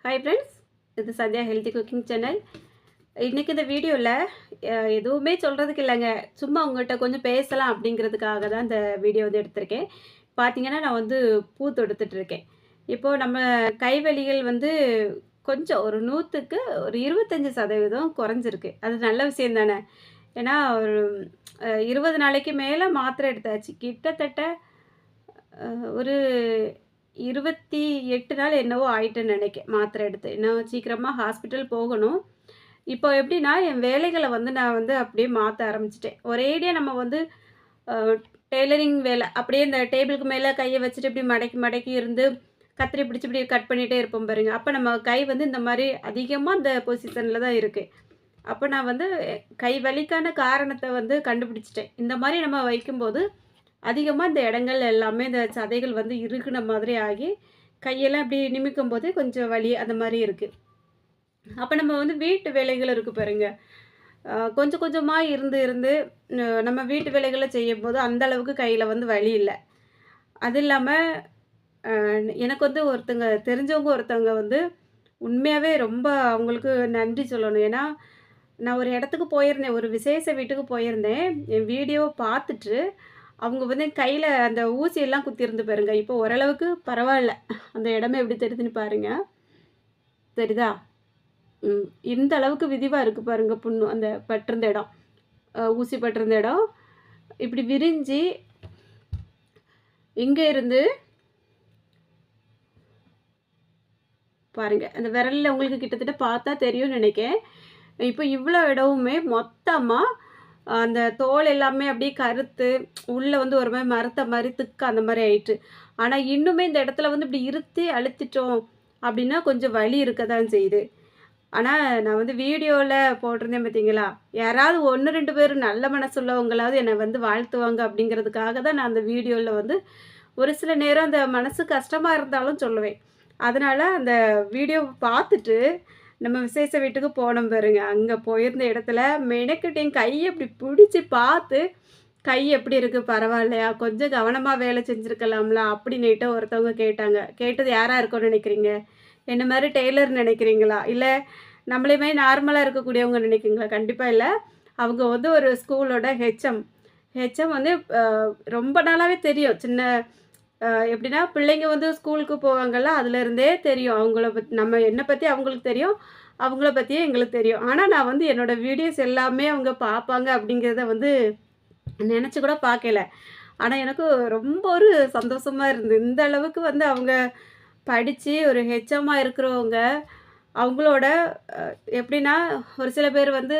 Hi friends, இது Sathya healthy cooking channel. இன்றைக்கி இந்த வீடியோவில் எதுவுமே சொல்கிறதுக்கு இல்லைங்க, சும்மா உங்கள்கிட்ட கொஞ்சம் பேசலாம் அப்படிங்கிறதுக்காக தான் இந்த வீடியோ வந்து எடுத்திருக்கேன். பார்த்தீங்கன்னா நான் வந்து பூ தொடுத்துட்ருக்கேன். இப்போது நம்ம கைவலிகள் வந்து கொஞ்சம் ஒரு 100க்கு ஒரு 25% குறைஞ்சிருக்கு. அது நல்ல விஷயம் தானே. ஏன்னா ஒரு 20 நாளைக்கு மேலே மாத்திரை எடுத்தாச்சு. கிட்டத்தட்ட ஒரு 28 நாள் என்னவோ ஆயிட்டுன்னு நினைக்கிறேன் மாத்திரை எடுத்து. இன்னும் சீக்கிரமா ஹாஸ்பிட்டல் போகணும். இப்போ எப்படின்னா, என் வேலைகள வந்து நான் வந்து அப்படியே மாத்த ஆரம்பிச்சுட்டேன். ஒரேடியா நம்ம வந்து அ டெய்லரிங் வேலை அப்படியே இந்த டேபிளுக்கு மேல கைய வச்சுட்டு இப்படி மடக்கி மடக்கி இருந்து கத்திரி பிடிச்சு இப்படி கட் பண்ணிட்டே இருப்போம் பாருங்க. அப்ப நம்ம கை வந்து இந்த மாரி அதிகமா இந்த பொசிஷன்ல தான் இருக்கு. அப்ப நான் வந்து கை வலிக்கான காரணத்த வந்து கண்டுபிடிச்சுட்டேன். இந்த மாரி நம்ம வைக்கும்போது அதிகமா இந்த இடங்கள் எல்லாமே இந்த சதைகள் வந்து இறுகுன மாதிரி ஆகி, கையெல்லாம் இப்படி நிமிக்கும்போது கொஞ்சம் வலி அந்த மாரி இருக்கு. அப்ப நம்ம வந்து வீட்டு வேலைகள் இருக்கு பாருங்க. கொஞ்சம் கொஞ்சமா இருந்து இருந்து நம்ம வீட்டு வேலைகள செய்யும்போது அந்த அளவுக்கு கையில வந்து வலி இல்ல. அது இல்லாம எனக்கு வந்து தெரிஞ்சவங்க ஒருத்தவங்க வந்து உண்மையாவே ரொம்ப அவங்களுக்கு நன்றி சொல்லணும். ஏன்னா, நான் ஒரு இடத்துக்கு போயிருந்தேன். ஒரு விசேஷ வீட்டுக்கு போயிருந்தேன். என் வீடியோவ பார்த்துட்டு அவங்க வந்து கையில அந்த ஊசியெல்லாம் குத்தியிருந்து பாருங்க. இப்போ ஓரளவுக்கு பரவால்ல. அந்த இடமே எப்படி தெரியுதுன்னு பாருங்க. தெரியுதா? ம். இந்த அளவுக்கு விரிவா இருக்கு பாருங்க புண்ணு. அந்த பட்டிருந்த இடம். ஊசி பட்டிருந்த இடம். இப்படி விரிஞ்சு இங்க இருந்து பாருங்க. அந்த விரல்ல உங்களுக்கு கிட்டத்தட்ட பார்த்தா தெரியும்னு நெனைக்கிறேன். இப்போ இவ்வளோ இடமுமே மொத்தமா அந்த தோல் எல்லாமே அப்படியே கருத்து, உள்ள வந்து ஒரு மாரி மரத்த மாரி திக்கா அந்த மாரி ஆயிட்டு. ஆனா இன்னுமே இந்த இடத்துல வந்து இப்படி இருத்தி அழுத்திட்டோம் அப்படின்னா கொஞ்சம் வலி இருக்க தான் செய்யுது. ஆனா நான் வந்து வீடியோல போட்டிருந்தேன் பார்த்தீங்களா? யாராவது 1, 2 பேர் நல்ல மனசுள்ளவங்களாவது என்ன வந்து வாழ்த்துவாங்க அப்படிங்கிறதுக்காக தான் நான் அந்த வீடியோல வந்து ஒரு சில நேரம் அந்த மனசு கஷ்டமா இருந்தாலும் சொல்லுவேன். அதனால அந்த வீடியோவ பார்த்துட்டு நம்ம விசேஷ வீட்டுக்கு போனோம் பாருங்க. அங்க போயிருந்த இடத்துல மெனக்கெட்டு என் கைய இப்படி பிடிச்சு பார்த்து, "கை எப்படி இருக்கு? பரவாயில்லையா? கொஞ்சம் கவனமா வேலை செஞ்சிருக்கலாம்ல?" அப்படின்னுட்டு ஒருத்தவங்க கேட்டாங்க. கேட்டது யாரா இருக்கும்னு நினைக்கிறீங்க? என்ன மாரி டெய்லர் நினைக்கிறீங்களா? இல்ல நம்மள மாரி நார்மலா இருக்கக்கூடியவங்க நினைக்கிறீங்களா? கண்டிப்பா இல்ல. அவங்க வந்து ஒரு ஸ்கூலோட ஹெச்எம். ஹெச்எம் வந்து அ ரொம்ப நாளாவே தெரியும். எப்படின்னா பிள்ளைங்க வந்து ஸ்கூலுக்கு போவாங்கல்ல, அதுலேருந்தே தெரியும். அவங்கள நம்ம என்ன பத்தி அவங்களுக்கு தெரியும். அவங்கள பத்தியும் எங்களுக்கு தெரியும். ஆனா நான் வந்து என்னோட வீடியோஸ் எல்லாமே அவங்க பார்ப்பாங்க அப்படிங்கிறத வந்து நெனச்சு கூட பார்க்கல. ஆனா எனக்கு ரொம்ப ஒரு சந்தோஷமா இருந்தது. இந்த அளவுக்கு வந்து அவங்க படிச்சு ஒரு ஹெச்எம்மா இருக்கிறவங்க, அவங்களோட அ எப்படின்னா, ஒரு சில பேர் வந்து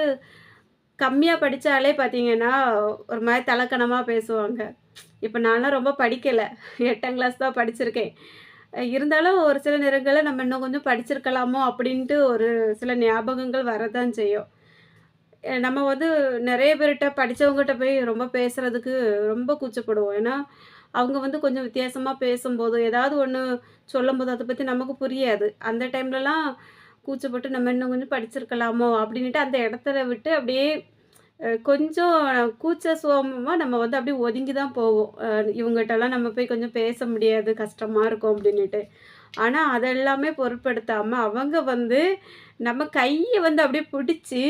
கம்மியா படிச்சாலே பார்த்தீங்கன்னா, ஒரு மாரி தலக்கணமா பேசுவாங்க. இப்ப நான்லாம் ரொம்ப படிக்கல. 8ஆம் கிளாஸ் தான் படிச்சிருக்கேன். இருந்தாலும் ஒரு சில நேரங்கள்ல நம்ம இன்னும் கொஞ்சம் படிச்சிருக்கலாமோ! அப்பிடின்ட்டு ஒரு சில ஞாபகங்கள் வரதான் செய்யும். நம்ம வந்து நெறைய பேர்ட்ட படிச்சவங்கட்ட போய் ரொம்ப பேசுறதுக்கு ரொம்ப கூச்சப்படுவோம். ஏன்னா, அவங்க வந்து கொஞ்சம் வித்தியாசமா பேசும்போது, ஏதாவது ஒண்ணு சொல்லும்போது அத பத்தி நமக்கு புரியாது. அந்த டைம்லலாம் கூச்சப்பட்டு நம்ம இன்னும் கொஞ்சம் படிச்சிருக்கலாமோ! அப்பிடின்னுட்டு அந்த இடத்துல விட்டு அப்படியே கொஞ்சம் கூச்ச சுபாவமா நம்ம வந்து அப்படியே ஒதுங்கி தான் போவோம். இவங்கட்டலாம் நம்ம போய் கொஞ்சம் பேச முடியாது, கஷ்டமா இருக்கும் அப்டின்னுட்டு. ஆனா, அதெல்லாமே பொருட்படுத்தாம அவங்க வந்து நம்ம கைய வந்து அப்படியே புடிச்சு,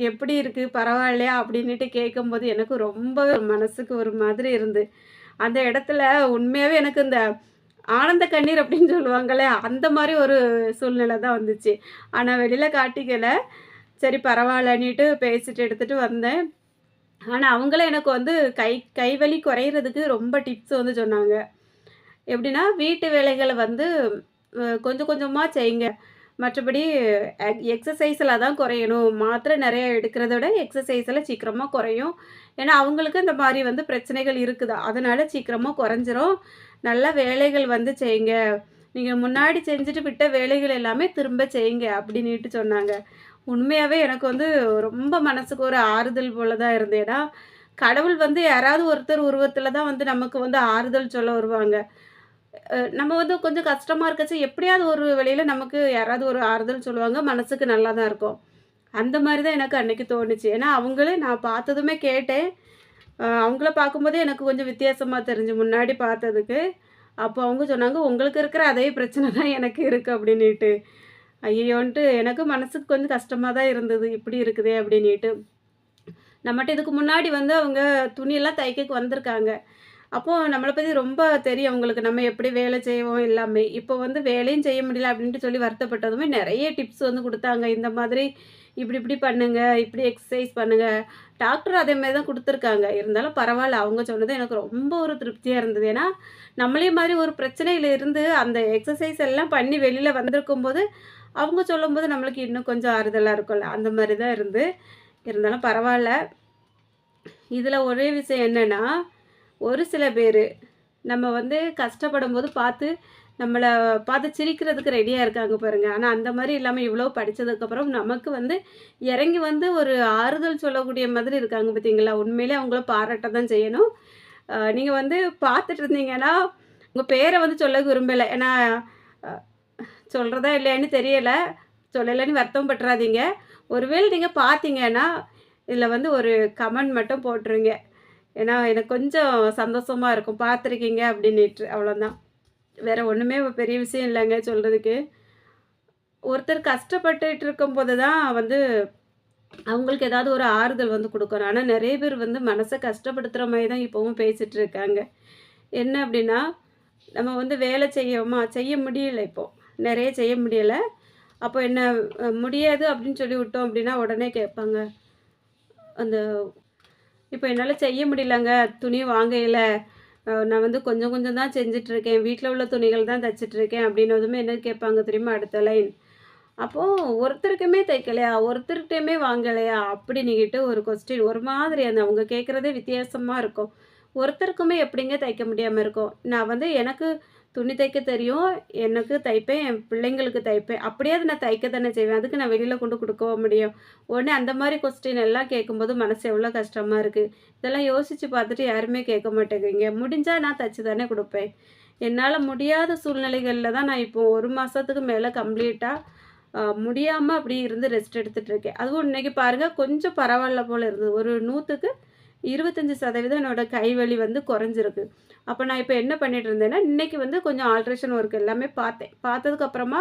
"எப்படி இருக்கு? பரவாயில்லையா?" அப்படின்னுட்டு கேட்கும்போது எனக்கு ரொம்ப மனசுக்கு ஒரு மாதிரி இருந்து. அந்த இடத்துல உண்மையாவே எனக்கு இந்த ஆனந்த கண்ணீர் அப்படின்னு சொல்லுவாங்கல்ல, அந்த மாரி ஒரு சூழ்நிலை தான் வந்துச்சு. ஆனா வெளியில காட்டிக்கல. சரி பரவாயில்லன்னிட்டு பேசிட்டு எடுத்துட்டு வந்தேன். ஆனா, அவங்களே எனக்கு வந்து கை வலி குறையிறதுக்கு ரொம்ப டிப்ஸ் வந்து சொன்னாங்க. எப்படின்னா, வீட்டு வேலைகள வந்து கொஞ்சம் கொஞ்சமா செய்யுங்க. மற்றபடி எக்ஸர்சைஸ்ல தான் குறையணும். மாத்திரை நெறைய எடுக்கிறத விட எக்ஸர்சைஸ்ல சீக்கிரமா குறையும். ஏன்னா, அவங்களுக்கு இந்த மாரி வந்து பிரச்சனைகள் இருக்குதாம். அதனால சீக்கிரமா குறைஞ்சிரும். நல்லா வேலைகள் வந்து செய்யுங்க. நீங்க முன்னாடி செஞ்சுட்டு விட்ட வேலைகள் எல்லாமே திரும்ப செய்யுங்க அப்படின்னுட்டு சொன்னாங்க. உண்மையாவே எனக்கு வந்து ரொம்ப மனசுக்கு ஒரு ஆறுதல் போல தான் இருந்தது. ஏன்னா, கடவுள் வந்து யாராவது ஒருத்தர் உருவத்தில தான் வந்து நமக்கு வந்து ஆறுதல் சொல்ல வருவாங்க. நம்ம வந்து கொஞ்சம் கஷ்டமா இருக்கச்சு எப்படியாவது ஒரு வழியில நமக்கு யாராவது ஒரு ஆறுதல் சொல்லுவாங்க. மனசுக்கு நல்லா தான் இருக்கும். அந்த மாரி தான் எனக்கு அன்னைக்கு தோணுச்சு. ஏன்னா, அவங்களே நான் பார்த்ததுமே கேட்டேன். அவங்கள பார்க்கும்போதே எனக்கு கொஞ்சம் வித்தியாசமா தெரிஞ்சு முன்னாடி பார்த்ததுக்கு. அப்போ அவங்க சொன்னாங்க, "உங்களுக்கு இருக்கிற அதே பிரச்சனை தான் எனக்கு இருக்கு" அப்படின்னுட்டு. ஐயய்யோன்ட்டு எனக்கும் மனசுக்கு கொஞ்சம் கஷ்டமா தான் இருந்தது. இப்படி இருக்குதே அப்படின்னிட்டு. நம்மட்ட இதுக்கு முன்னாடி வந்து அவங்க துணியெல்லாம் தைக்கக்கு வந்திருக்காங்க. அப்போ நம்மள பத்தி ரொம்ப தெரியும் அவங்களுக்கு. நம்ம எப்படி வேலை செய்வோம் எல்லாமே. இப்போ வந்து வேலையும் செய்ய முடியல அப்படின்ட்டு சொல்லி வருத்தப்பட்டதுமே நெறைய டிப்ஸ் வந்து குடுத்தாங்க. இந்த மாதிரி இப்படி இப்படி பண்ணுங்க, இப்படி எக்சர்சைஸ் பண்ணுங்க. டாக்டர் அதே மாரி தான் குடுத்துருக்காங்க. இருந்தாலும் பரவால்ல. அவங்க சொன்னது எனக்கு ரொம்ப ஒரு திருப்தியா இருந்தது. ஏன்னா, நம்மளே மாரி ஒரு பிரச்சனையில இருந்து அந்த எக்சர்சைஸ் எல்லாம் பண்ணி வெளில வந்திருக்கும்போது, அவங்க சொல்லும்போது நம்மளுக்கு இன்னும் கொஞ்சம் ஆறுதலா இருக்கும்ல. அந்த மாரி தான் இருந்தாலும் பரவால்ல. இதில ஒரே விஷயம் என்னன்னா, ஒரு சில பேரு நம்ம வந்து கஷ்டப்படும்போது நம்மள பார்த்து சிரிக்கிறதுக்கு ரெடியா இருக்காங்க பாருங்க. ஆனா அந்த மாரி இல்லாம இவ்வளோ படிச்சதுக்கப்புறம் நமக்கு வந்து இறங்கி வந்து ஒரு ஆறுதல் சொல்லக்கூடிய மாதிரி இருக்காங்க பார்த்தீங்களா? உண்மையிலே அவங்கள பாராட்ட தான் செய்யணும். நீங்க வந்து பார்த்துட்டு இருந்தீங்கன்னா, உங்க பேர வந்து சொல்ல விரும்பல. ஏன்னா, அ சொல்றதா இல்லையான்னு தெரியல. சொல்லலைன்னு வருத்தம் பட்டுறாதீங்க. ஒருவேளை நீங்க பார்த்தீங்கன்னா, இதில வந்து ஒரு கமெண்ட் மட்டும் போட்டுருங்க. ஏன்னா, எனக்கு கொஞ்சம் சந்தோஷமா இருக்கும். பார்த்துருக்கீங்க அப்படின்னிட்டு. அவ்வளோதான். வேற ஒண்ணுமே பெரிய விஷயம் இல்லங்க சொல்றதுக்கு. ஒருத்தர் கஷ்டப்பட்டுட்டு இருக்கும்போது தான் வந்து அவங்களுக்கு ஏதாவது ஒரு ஆறுதல் வந்து குடுக்கணும். ஆனா நெறைய பேர் வந்து மனச கஷ்டப்படுத்துற மாரி தான் இப்பவும் பேசிட்டு இருக்காங்க. என்ன அப்படின்னா, நம்ம வந்து வேலை செய்ய முடியல இப்போ. நெறைய செய்ய முடியல. அப்போ என்ன முடியாது அப்படின்னு சொல்லி விட்டோம் அப்படின்னா, உடனே கேட்பாங்க. அந்த இப்போ என்னால செய்ய முடியலங்க. துணி வாங்கையில. நான் வந்து கொஞ்சம் கொஞ்சம் தான் செஞ்சுட்ருக்கேன். வீட்ல உள்ள துணிகள் தான் தச்சுட்ருக்கேன் அப்படின்னதுமே என்ன கேட்பாங்க தெரியுமா? அடுத்த லைன். அப்போ ஒருத்தருக்குமே தைக்கலையா? ஒருத்தர்கிட்டயுமே வாங்கலையா? அப்படின்னிக்கிட்டு ஒரு கொஸ்டின். ஒரு மாதிரி அந்த அவங்க கேட்குறதே வித்தியாசமா இருக்கும். ஒருத்தருக்குமே எப்படிங்க தைக்க முடியாம இருக்கும்? நான் வந்து எனக்கு துணி தைக்க தெரியும். எனக்கு தைப்பேன். என் பிள்ளைங்களுக்கு தைப்பேன். அப்படியாவது நான் தைக்க தானே செய்வேன். அதுக்கு நான் வெளியில கொண்டு குடுக்கவா முடியும்? உடனே அந்த மாரி கொஸ்டின் எல்லாம் கேட்கும்போது மனசு எவ்வளோ கஷ்டமா இருக்கு. இதெல்லாம் யோசிச்சு பார்த்துட்டு யாருமே கேட்க மாட்டேங்கிறீங்க. முடிஞ்சா நான் தச்சு தானே குடுப்பேன். என்னால முடியாத சூழ்நிலைகள்ல தான் நான் இப்போ 1 மாசத்துக்கு மேல கம்ப்ளீட்டா முடியாம அப்படி இருந்து ரெஸ்ட் எடுத்துட்டு இருக்கேன். அதுவும் இன்னைக்கு பாருங்க கொஞ்சம் பரவால்ல போல இருந்தது. ஒரு 100க்கு 25% என்னோட கை வலி வந்து குறைஞ்சிருக்கு. அப்ப நான் இப்ப என்ன பண்ணிட்டு இருந்தேன்னா, இன்னைக்கு வந்து கொஞ்சம் ஆல்ட்ரேஷன் ஒர்க் எல்லாமே பார்த்தேன். பார்த்ததுக்கு அப்புறமா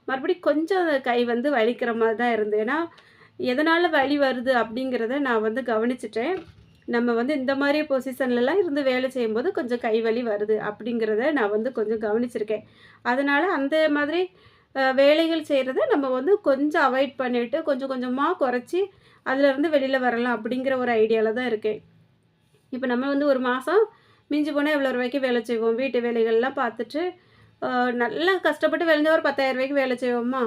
மறுபடியும் கொஞ்சம் கை வந்து வலிக்கிற மாரி தான் இருந்தது. ஏன்னா, எதனால வலி வருது அப்படிங்கிறத நான் வந்து கவனிச்சுட்டேன். நம்ம வந்து இந்த மாரி பொசிஷன்லலாம் இருந்து வேலை செய்யும்போது கொஞ்சம் கை வலி வருது அப்படிங்கிறத நான் வந்து கொஞ்சம் கவனிச்சிருக்கேன். அதனால அந்த மாதிரி வேலைகள் செய்றத நம்ம வந்து கொஞ்சம் அவாய்ட் பண்ணிட்டு, கொஞ்சம் கொஞ்சமா குறைச்சு, அதுலருந்து வெளில வரலாம் அப்படிங்கிற ஒரு ஐடியால தான் இருக்கேன். இப்ப நம்ம வந்து 1 மாசம் மிஞ்சி போனா எவ்வளோ ரூவாய்க்கு வேலை செய்வோம்? வீட்டு வேலைகள்லாம் பார்த்துட்டு, அ நல்லா கஷ்டப்பட்டு விளைஞ்சா ஒரு ரூ. 10,000க்கு வேலை செய்வோமா?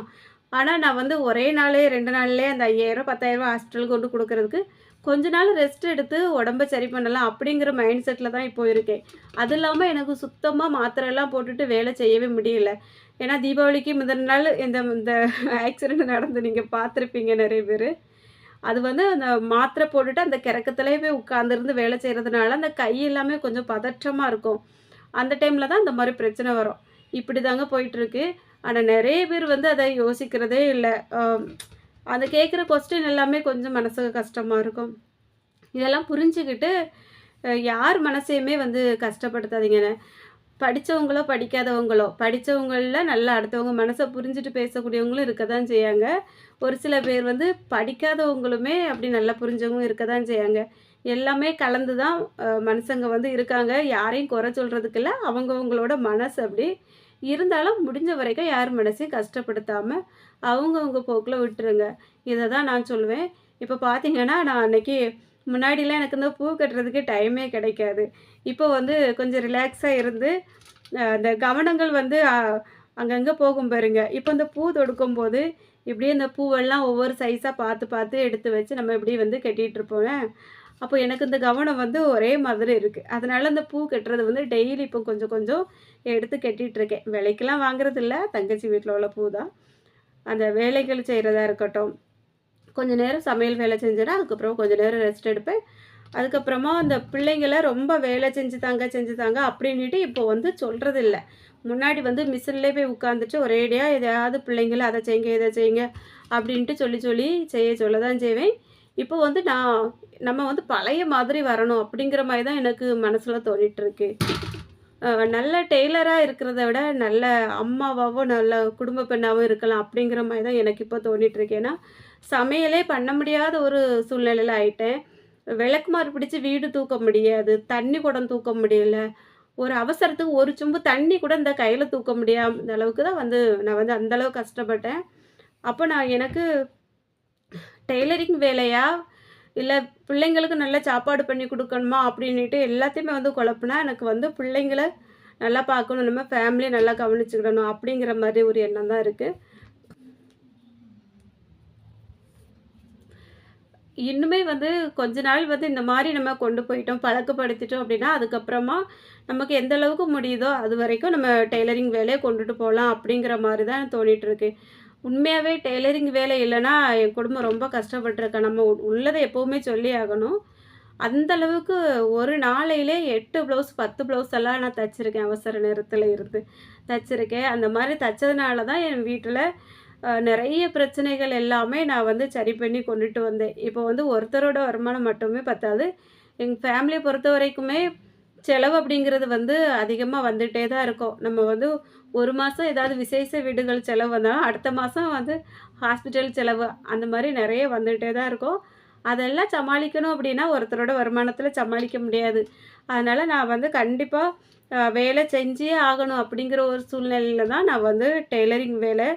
ஆனா, நான் வந்து ஒரே நாளே 2 நாள்லயே அந்த ரூ. 5,000 ரூ. 10,000 ஹாஸ்பிட்டலுக்கு கொண்டு குடுக்குறதுக்கு, கொஞ்ச நாள் ரெஸ்ட் எடுத்து உடம்ப சரி பண்ணலாம் அப்படிங்கிற மைண்ட் செட்ல தான் இப்போ இருக்கேன். அது இல்லாம எனக்கு சுத்தமா மாத்திரைலாம் போட்டுட்டு வேலை செய்யவே முடியல. ஏன்னா, தீபாவளிக்கு முதல் நாள் இந்த இந்த ஆக்சிடென்ட் நடந்து நீங்க பார்த்துருப்பீங்க நெறைய பேரு. அது வந்து அந்த மாத்திரை போட்டுட்டு அந்த கிறக்கத்திலேயே போய் உட்கார்ந்திருந்து வேலை செய்றதுனால, அந்த கை எல்லாமே கொஞ்சம் பதற்றமா இருக்கும். அந்த டைம்ல தான் இந்த மாரி பிரச்சனை வரும். இப்படிதாங்க போயிட்டுருக்கு. ஆனா நெறைய பேர் வந்து அத யோசிக்கிறதே இல்ல. அ அந்த கேட்குற கொஸ்டின் எல்லாமே கொஞ்சம் மனசுக்கு கஷ்டமா இருக்கும். இதெல்லாம் புரிஞ்சுகிட்டு, யார் மனசையுமே வந்து கஷ்டப்படுத்தாதீங்க. படிச்சவங்களோ, படிக்காதவங்களோ, படிச்சவங்கள்ல நல்லா அடுத்தவங்க மனச புரிஞ்சுட்டு பேசக்கூடியவங்களும் இருக்க தான் செய்யாங்க. ஒரு சில பேர் வந்து படிக்காதவங்களுமே அப்படி நல்லா புரிஞ்சவங்களும் இருக்க தான் செய்யாங்க. எல்லாமே கலந்து தான் மனுசங்க வந்து இருக்காங்க. யாரையும் குறை சொல்றதுக்கு இல்ல. அவங்கவங்களோட மனசு அப்படி. இருந்தாலும் முடிஞ்ச வரைக்கும் யார் மனசையும் கஷ்டப்படுத்தாம, அவங்கவங்க போக்குல விட்டுருங்க. இத தான் நான் சொல்லுவேன். இப்ப பார்த்தீங்கன்னா, நான் அன்னைக்கு முன்னாடிலாம் எனக்கு இந்த பூ கட்டுறதுக்கு டைமே கிடைக்காது. இப்போ வந்து கொஞ்சம் ரிலாக்ஸா இருந்து, அந்த கவனங்கள் வந்து அங்கங்க போகும் பாருங்க. இப்போ இந்த பூ தொடுக்கும்போது, இப்படியே இந்த பூவெல்லாம் ஒவ்வொரு சைஸா பார்த்து, பார்த்து எடுத்து வச்சு நம்ம இப்படி வந்து கட்டிட்டுருப்போங்க. அப்போ எனக்கு இந்த கவனம் வந்து ஒரே மாதிரி இருக்கு. அதனால அந்த பூ கட்டுறது வந்து டெய்லி இப்போ கொஞ்சம், கொஞ்சம் எடுத்து கட்டிட்டுருக்கேன். விலைக்கெல்லாம் வாங்குறதில்ல. தங்கச்சி வீட்ல உள்ள பூ தான். அந்த வேலைகள் செய்றதா இருக்கட்டும், கொஞ்ச நேரம் சமையல் வேலை செஞ்சேன்னா, அதுக்கப்புறம் கொஞ்ச நேரம் ரெஸ்ட் எடுப்பேன். அதுக்கப்புறமா அந்த பிள்ளைங்கள ரொம்ப வேலை செஞ்சு தாங்க அப்படின்னுட்டு இப்போ வந்து சொல்றதில்ல. முன்னாடி வந்து மிஷின்லேயே போய் உட்காந்துட்டு ஒரேடியா எதையாவது பிள்ளைங்கள அத செய்யுங்க, இத செய்யுங்க அப்படின்ட்டு சொல்லி சொல்லி சொல்ல தான் செய்வேன். இப்போ வந்து நம்ம வந்து பழைய மாதிரி வரணும் அப்படிங்கிற மாரி தான் எனக்கு மனசுல தோணிட்டுருக்கு. நல்ல டெய்லரா இருக்கிறத விட, நல்ல அம்மாவாவும், நல்ல குடும்ப பெண்ணாவும் இருக்கலாம் அப்படிங்கிற மாரி தான் எனக்கு இப்போ தோணிட்டுருக்கு. ஏன்னா, சமையலே பண்ண முடியாத ஒரு சூழ்நிலையில ஆயிட்டேன். விளக்குமாறு பிடிச்சு வீடு தூக்க முடியாது. தண்ணி குடம் தூக்க முடியல. ஒரு அவசரத்துக்கு ஒரு சொம்பு தண்ணி கூட இந்த கையில தூக்க முடியாம இந்த அளவுக்கு தான் நான் அந்த அளவுக்கு கஷ்டப்பட்டேன். அப்போ நான் எனக்கு டெய்லரிங் வேலையா? இல்ல பிள்ளைங்களுக்கு நல்ல சாப்பாடு பண்ணி குடுக்கணுமா? அப்படின்னுட்டு எல்லாத்தையுமே குழப்புனா, எனக்கு பிள்ளைங்கள நல்லா பார்க்கணும். நம்ம ஃபேமிலிய நல்லா கவனிச்சுக்கிடணும். அப்படிங்கிற மாரி ஒரு எண்ணம் தான் இருக்கு. இன்னுமே கொஞ்ச நாள் இந்த மாரி நம்ம கொண்டு போயிட்டோம், பழக்கப்படுத்திட்டோம் அப்படின்னா, அதுக்கப்புறமா நமக்கு எந்த அளவுக்கு முடியுதோ, அதுவரைக்கும் நம்ம டெய்லரிங் வேலைய கொண்டுட்டு போலாம் அப்படிங்கிற மாரி தான் தோணிட்டுருக்கு. உண்மையாவே டெய்லரிங் வேலை இல்லன்னா, என் குடும்பம் ரொம்ப கஷ்டப்பட்டுருக்கேன். நம்ம உள்ளத எப்பவுமே சொல்லி ஆகணும். அந்த அளவுக்கு ஒரு நாளையிலே 8 ப்ளவுஸ், 10 ப்ளவுஸ் எல்லாம் நான் தச்சிருக்கேன். அவசர நேரத்தில இருந்து தச்சிருக்கேன். அந்த மாரி தச்சதுனால தான் என் வீட்ல நெறைய பிரச்சனைகள் எல்லாமே நான் சரி பண்ணி கொண்டுட்டு வந்தேன். இப்போ ஒருத்தரோட வருமானம் மட்டுமே பத்தாது. எங்க ஃபேமிலிய பொறுத்தவரைக்குமே செலவு அப்படிங்கிறது அதிகமா வந்துட்டே தான் இருக்கும். நம்ம 1 மாசம் ஏதாவது விசேஷ வீடுகள் செலவு வந்தாலும், அடுத்த மாசம் ஹாஸ்பிட்டல் செலவு அந்த மாரி நெறைய வந்துட்டே தான் இருக்கும். அதெல்லாம் சமாளிக்கணும் அப்படின்னா, ஒருத்தரோட வருமானத்தில சமாளிக்க முடியாது. அதனால நான் கண்டிப்பா வேலை செஞ்சே ஆகணும் அப்படிங்கிற ஒரு சூழ்நிலையில தான் நான் டெய்லரிங் வேலை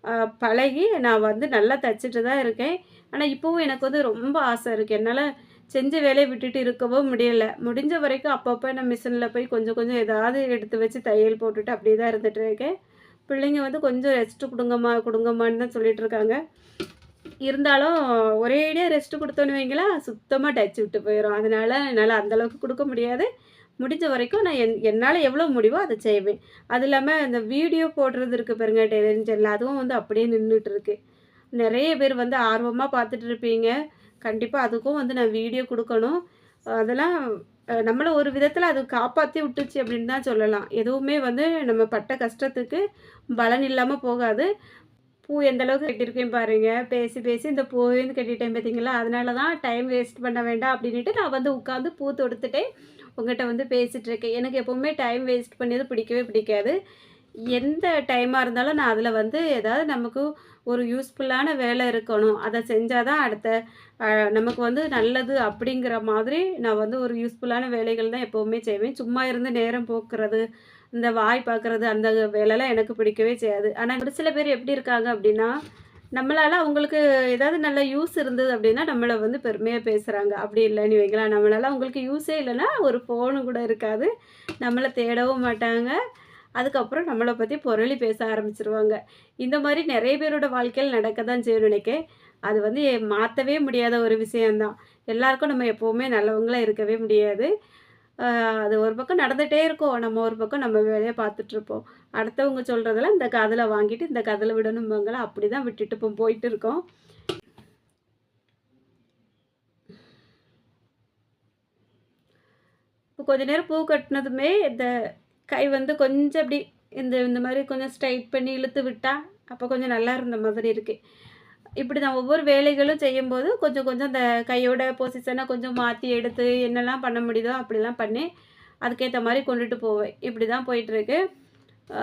அ பழகி நான் நல்லா தச்சுட்டு தான் இருக்கேன். ஆனா, இப்பவும் எனக்கு ரொம்ப ஆசை இருக்கு. என்னால செஞ்ச வேலைய விட்டுட்டு இருக்கவும் முடியல. முடிஞ்ச வரைக்கும் அப்பப்ப நான் மிஷின்ல போய் கொஞ்சம் கொஞ்சம் ஏதாவது எடுத்து வச்சு தையல் போட்டுட்டு அப்படியே தான் இருந்துட்டு இருக்கேன். பிள்ளைங்க கொஞ்சம் ரெஸ்ட் குடுங்கம்மா, குடுங்கம்மான்னு தான் சொல்லிட்டு இருக்காங்க. இருந்தாலும் ஒரேடியா ரெஸ்ட் குடுத்தோன்னு வைங்களேன், சுத்தமா டச் விட்டு போயிரும். அதனால என்னால அந்த அளவுக்கு குடுக்க முடியாது. முடிஞ்ச வரைக்கும் நான் என்னால எவ்வளோ முடியுமோ அத செய்வேன். அது இல்லாம இந்த வீடியோ போடுறது இருக்கு பாருங்க டெலிவிஷன் சேனல்ல, அதுவும் அப்படியே நின்னுட்டு இருக்கு. நெறைய பேர் ஆர்வமா பார்த்துட்டு இருப்பீங்க. கண்டிப்பா அதுக்கும் நான் வீடியோ குடுக்கணும். அதெல்லாம் நம்மள ஒரு விதத்தில அது காப்பாத்தி விட்டுச்சு அப்படின்னு தான் சொல்லலாம். எதுவுமே நம்ம பட்ட கஷ்டத்துக்கு பலன் இல்லாம போகாது. பூ எந்த அளவுக்கு கட்டியிருக்கேன் பாருங்க. பேசி பேசி இந்த பூவையும் கட்டிட்டேன் பார்த்தீங்களா? அதனால தான் டைம் வேஸ்ட் பண்ண வேண்டாம் அப்படின்னுட்டு நான் உட்காந்து பூ தொடுத்துட்டே உங்கட்ட பேசிட்டு இருக்கேன். எனக்கு எப்பவுமே டைம் வேஸ்ட் பண்ணது பிடிக்கவே பிடிக்காது. எந்த டைமா இருந்தாலும் நான் அதில ஏதாவது நமக்கு ஒரு யூஸ்ஃபுல்லான வேலை இருக்கணும். அத செஞ்சா தான் அடுத்த அ நமக்கு நல்லது அப்படிங்கிற மாதிரி நான் ஒரு யூஸ்ஃபுல்லான வேலைகள் தான் எப்பவுமே செய்வேன். சும்மா இருந்து நேரம் போக்குறது, இந்த வாய் பார்க்குறது அந்த வேலைலாம் எனக்கு பிடிக்கவே செய்யாது. ஆனா ஒரு சில பேர் எப்படி இருக்காங்க அப்படின்னா, நம்மளால அவங்களுக்கு ஏதாவது நல்ல யூஸ் இருந்தது அப்படின்னா, நம்மள பெருமையா பேசுறாங்க. அப்படி இல்லன்னு வைங்களேன், நம்மளால அவங்களுக்கு யூஸே இல்லன்னா, ஒரு ஃபோனு கூட இருக்காது. நம்மள தேடவும் மாட்டாங்க. அதுக்கப்புறம் நம்மள பத்தி புரளி பேச ஆரம்பிச்சுருவாங்க. இந்த மாரி நெறைய பேரோட வாழ்க்கையில நடக்க தான் செய்யும்னு நெனைக்கேன். அது மாத்தவே முடியாத ஒரு விஷயம் தான். எல்லாருக்கும் நம்ம எப்பவுமே நல்லவங்களா இருக்கவே முடியாது. அ அது ஒரு பக்கம் நடந்துட்டே இருக்கும். நம்ம ஒரு பக்கம் நம்ம வேலைய பார்த்துட்ருப்போம். அடுத்தவங்க சொல்றதெல்லாம் இந்த காதுல வாங்கிட்டு, இந்த காதுல விடணும்பாங்கல்ல, அப்படிதான் விட்டுட்டு இப்போ போயிட்டு இருக்கோம். இப்போ கொஞ்ச நேரம் பூ கட்டுனதுமே, இந்த கை கொஞ்சம் இப்டி இந்த மாரி கொஞ்சம் ஸ்ட்ரைட் பண்ணி இழுத்து விட்டா, அப்போ கொஞ்சம் நல்லா இருந்த மாதிரி இருக்கு. இப்படி நான் ஒவ்வொரு வேலைகளும் செய்யும்போது, கொஞ்சம் கொஞ்சம் அந்த கையோட பொசிஷன கொஞ்சம் மாத்தி எடுத்து, என்னலாம் பண்ண முடியுதோ அப்படிலாம் பண்ணி, அதுக்கேத்த மாரி கொண்டுட்டு போவேன். இப்படி தான் போயிட்டுருக்கு. ஆ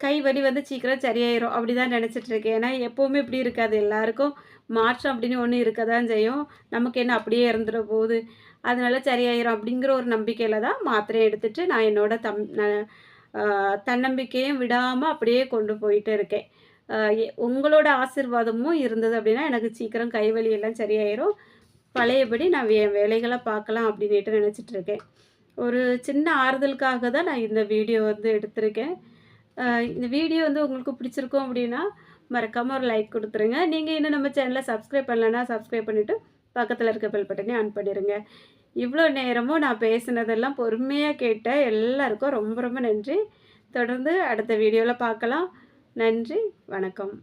கை வலி சீக்கிரம் சரியாயிரும். அப்படிதான் நெனச்சிட்டுருக்கேன். ஏன்னா, எப்பவுமே இப்படி இருக்காது. எல்லாருக்கும் மாற்றம் அப்படின்னு ஒண்ணு இருக்க தான் செய்யும். நமக்கு என்ன அப்படியே இருந்துற போகுது. அதனால சரியாயிரும் அப்படிங்கிற ஒரு நம்பிக்கையில தான் மாத்திரைய எடுத்துட்டு நான் என்னோட அ தன்னம்பிக்கையும் விடாம அப்படியே கொண்டு போயிட்டு இருக்கேன். அ உங்களோட ஆசீர்வாதமும் இருந்தது அப்படின்னா, எனக்கு சீக்கிரம் கை வலி எல்லாம் சரியாயிரும். பழையபடி நான் என் வேலைகள பார்க்கலாம் அப்படின்னுட்டு நெனச்சிட்டுருக்கேன். ஒரு சின்ன ஆறுதலுக்காக தான் நான் இந்த வீடியோ எடுத்திருக்கேன். அ இந்த வீடியோ உங்களுக்கு பிடிச்சிருக்கும் அப்படின்னா, மறக்காம ஒரு லைக் குடுத்துருங்க. நீங்க இன்னும் நம்ம சேனல சப்ஸ்கிரைப் பண்ணலன்னா, சப்ஸ்கிரைப் பண்ணிட்டு, பக்கத்துல இருக்க பெல் பட்டனையும் ஆன் பண்ணிருங்க. இவ்வளோ நேரமும் நான் பேசினதெல்லாம் பொறுமையா கேட்ட எல்லாருக்கும் ரொம்ப ரொம்ப நன்றி. தொடர்ந்து அடுத்த வீடியோல பார்க்கலாம். நன்றி, வணக்கம்.